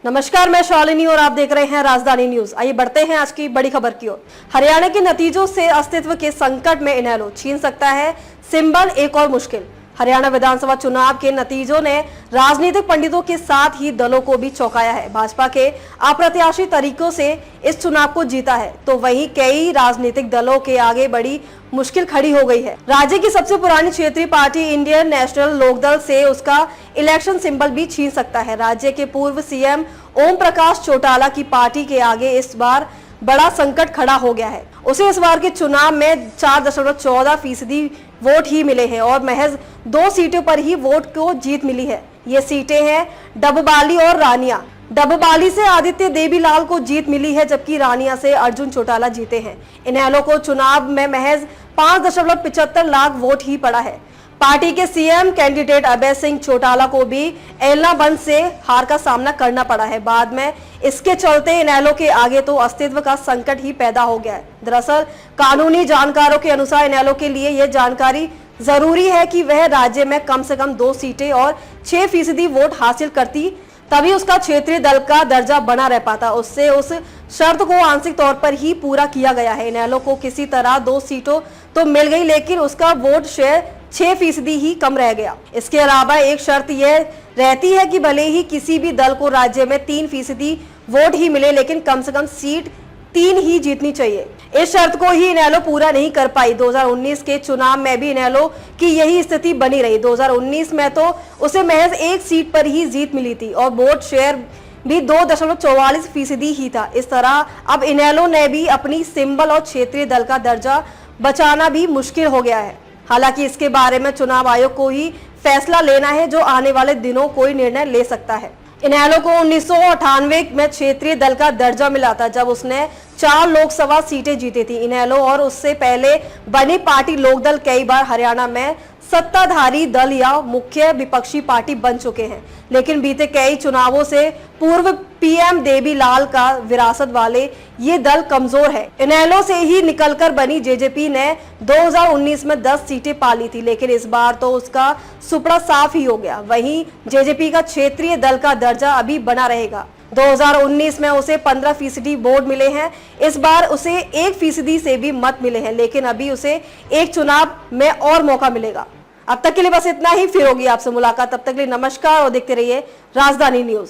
नमस्कार, मैं शालिनी और आप देख रहे हैं राजधानी न्यूज। आइए बढ़ते हैं आज की बड़ी खबर की ओर। हरियाणा के नतीजों से अस्तित्व के संकट में इनेलो छीन सकता है सिंबल, एक और मुश्किल। हरियाणा विधानसभा चुनाव के नतीजों ने राजनीतिक पंडितों के साथ ही दलों को भी चौंकाया है। भाजपा के अप्रत्याशित तरीकों से इस चुनाव को जीता है, तो वहीं कई राजनीतिक दलों के आगे बड़ी मुश्किल खड़ी हो गई है। राज्य की सबसे पुरानी क्षेत्रीय पार्टी इंडियन नेशनल लोकदल से उसका इलेक्शन सिंबल भी छीन सकता है। राज्य के पूर्व सीएम ओम प्रकाश चौटाला की पार्टी के आगे इस बार बड़ा संकट खड़ा हो गया है। उसे इस बार के चुनाव में 4.14% वोट ही मिले हैं और महज 2 सीटों पर ही वोट को जीत मिली है। ये सीटें हैं डबबाली और रानिया। डबबाली से आदित्य देवीलाल को जीत मिली है, जबकि रानिया से अर्जुन चौटाला जीते हैं। इनेलो को चुनाव में महज 5.75 लाख वोट ही पड़ा है। पार्टी के सीएम कैंडिडेट अभय सिंह चौटाला को भी एलनाबंद से हार का सामना करना पड़ा है। बाद में इसके चलते इनेलो के आगे तो अस्तित्व का संकट ही पैदा हो गया है। दरअसल कानूनी जानकारों के अनुसार इनेलो के लिए यह जानकारी जरूरी है कि वह राज्य में कम से कम 2 सीटें और 6% वोट हासिल करती, तभी उसका क्षेत्रीय दल का दर्जा बना रह पाता। उससे उस शर्त को आंशिक तौर पर ही पूरा किया गया है। इनेलो को किसी तरह 2 सीटों तो मिल गई, लेकिन उसका वोट शेयर 6% ही कम रह गया। इसके अलावा एक शर्त यह रहती है कि भले ही किसी भी दल को राज्य में 3% वोट ही मिले, लेकिन कम से कम सीट 3 ही जीतनी चाहिए। इस शर्त को ही इनेलो पूरा नहीं कर पाई। 2019 के चुनाव में भी इनेलो की यही स्थिति बनी रही। 2019 में तो उसे महज 1 सीट पर ही जीत मिली थी और वोट शेयर भी 2.44% ही था। इस तरह अब इनेलो ने भी अपनी सिंबल और क्षेत्रीय दल का दर्जा बचाना भी मुश्किल हो गया है। हालांकि इसके बारे में चुनाव आयोग को ही फैसला लेना है, जो आने वाले दिनों कोई निर्णय ले सकता है। इनेलो को 1998 में क्षेत्रीय दल का दर्जा मिला था, जब उसने 4 लोकसभा सीटें जीती थी। इनेलो और उससे पहले बनी पार्टी लोकदल कई बार हरियाणा में सत्ताधारी दल या मुख्य विपक्षी पार्टी बन चुके हैं, लेकिन बीते कई चुनावों से पूर्व पीएम देवीलाल का विरासत वाले ये दल कमजोर है। इनेलो से ही निकलकर बनी जेजेपी ने 2019 में 10 सीटें पाली थी, लेकिन इस बार तो उसका सुपड़ा साफ ही हो गया। वहीं जेजेपी का क्षेत्रीय दल का दर्जा अभी बना रहेगा। 2019 में उसे 15% वोट मिले हैं। इस बार उसे 1% से भी मत मिले हैं, लेकिन अभी उसे एक चुनाव में और मौका मिलेगा। अब तक के लिए बस इतना ही। फिर होगी आपसे मुलाकात, तब तक के लिए नमस्कार और देखते रहिए राजधानी न्यूज।